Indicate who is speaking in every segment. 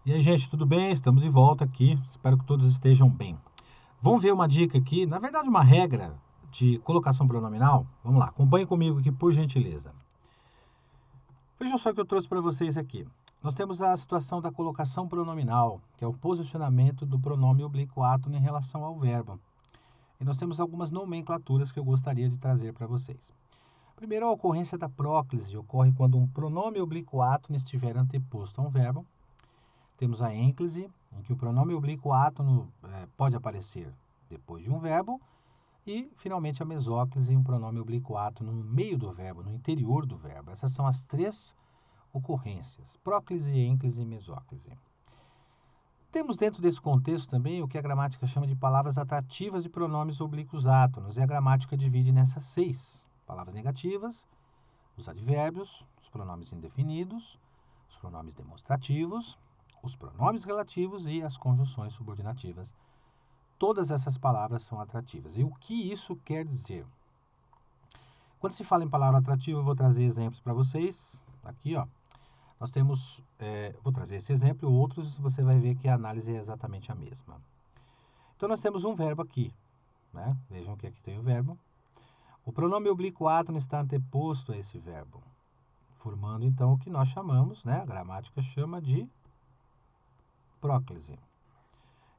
Speaker 1: E aí, gente, tudo bem? Estamos de volta aqui. Espero que todos estejam bem. Vamos ver uma dica aqui, na verdade uma regra de colocação pronominal. Vamos lá, acompanhe comigo aqui, por gentileza. Vejam só o que eu trouxe para vocês aqui. Nós temos a situação da colocação pronominal, que é o posicionamento do pronome oblíquo átono em relação ao verbo. E nós temos algumas nomenclaturas que eu gostaria de trazer para vocês. Primeiro, a ocorrência da próclise ocorre quando um pronome oblíquo átono estiver anteposto a um verbo. Temos a ênclise, em que o pronome oblíquo átono pode aparecer depois de um verbo. E, finalmente, a mesóclise, um pronome oblíquo átono no meio do verbo, no interior do verbo. Essas são as três ocorrências: próclise, ênclise e mesóclise. Temos dentro desse contexto também o que a gramática chama de palavras atrativas de pronomes oblíquos átonos. E a gramática divide nessas 6. Palavras negativas, os advérbios, os pronomes indefinidos, os pronomes demonstrativos, os pronomes relativos e as conjunções subordinativas. Todas essas palavras são atrativas. E o que isso quer dizer? Quando se fala em palavra atrativa, eu vou trazer exemplos para vocês. Aqui, ó, nós temos, vou trazer esse exemplo, outros você vai ver que a análise é exatamente a mesma. Então, nós temos um verbo aqui, né? Vejam que aqui tem o verbo. O pronome oblíquo átono está anteposto a esse verbo, formando, então, o que nós chamamos, né? A gramática chama de próclise.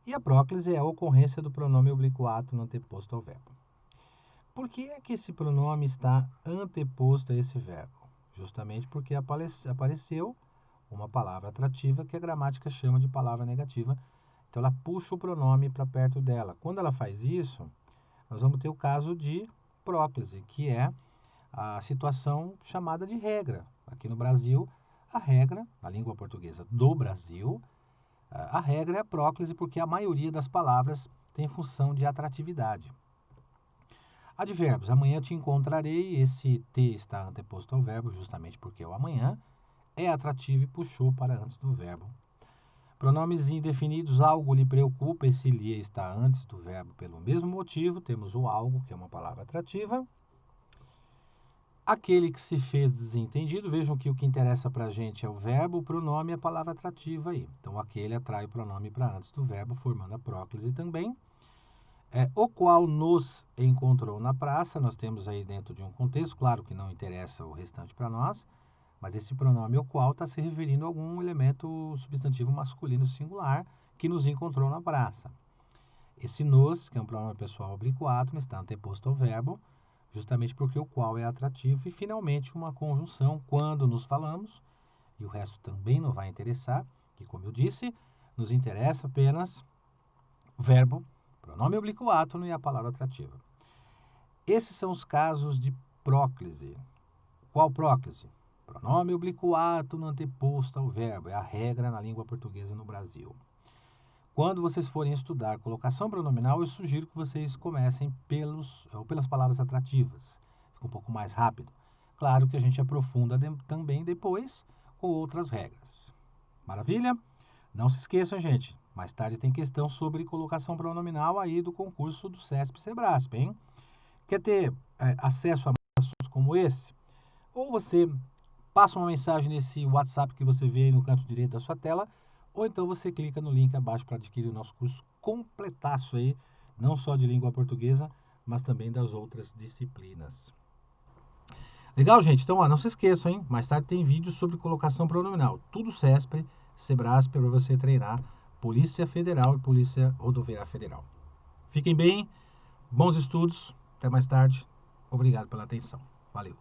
Speaker 1: E a próclise é a ocorrência do pronome oblíquo átono anteposto ao verbo. Por que é que esse pronome está anteposto a esse verbo? Justamente porque apareceu uma palavra atrativa que a gramática chama de palavra negativa. Então, ela puxa o pronome para perto dela. Quando ela faz isso, nós vamos ter o caso de próclise, que é a situação chamada de regra. Aqui no Brasil, a regra, na língua portuguesa do Brasil, a regra é a próclise porque a maioria das palavras tem função de atratividade. Advérbios. Amanhã te encontrarei. Esse te está anteposto ao verbo justamente porque o amanhã é atrativo e puxou para antes do verbo. Pronomes indefinidos. Algo lhe preocupa. Esse lhe está antes do verbo pelo mesmo motivo. Temos o algo, que é uma palavra atrativa. Aquele que se fez desentendido, vejam que o que interessa para a gente é o verbo, o pronome e a palavra atrativa aí. Então, aquele atrai o pronome para antes do verbo, formando a próclise também. O qual nos encontrou na praça, nós temos aí dentro de um contexto, claro que não interessa o restante para nós, mas esse pronome o qual está se referindo a algum elemento substantivo masculino singular que nos encontrou na praça. Esse nos, que é um pronome pessoal oblíquo átono, está anteposto ao verbo, justamente porque o qual é atrativo. E, finalmente, uma conjunção, quando nos falamos, e o resto também não vai interessar, que, como eu disse, nos interessa apenas o verbo, pronome oblíquo átono e a palavra atrativa. Esses são os casos de próclise. Qual próclise? Pronome oblíquo átono anteposto ao verbo. É a regra na língua portuguesa no Brasil. Quando vocês forem estudar colocação pronominal, eu sugiro que vocês comecem pelas palavras atrativas. Fica um pouco mais rápido. Claro que a gente aprofunda também depois com outras regras. Maravilha? Não se esqueçam, gente. Mais tarde tem questão sobre colocação pronominal aí do concurso do CESP-Sebrasp, hein? Quer ter acesso a assuntos como esse? Ou você passa uma mensagem nesse WhatsApp que você vê aí no canto direito da sua tela, ou então você clica no link abaixo para adquirir o nosso curso completaço aí, não só de língua portuguesa, mas também das outras disciplinas. Legal, gente? Então, não se esqueçam, hein? Mais tarde tem vídeo sobre colocação pronominal. Tudo CESP, Sebrasp, para você treinar Polícia Federal e Polícia Rodoviária Federal. Fiquem bem, bons estudos, até mais tarde. Obrigado pela atenção. Valeu.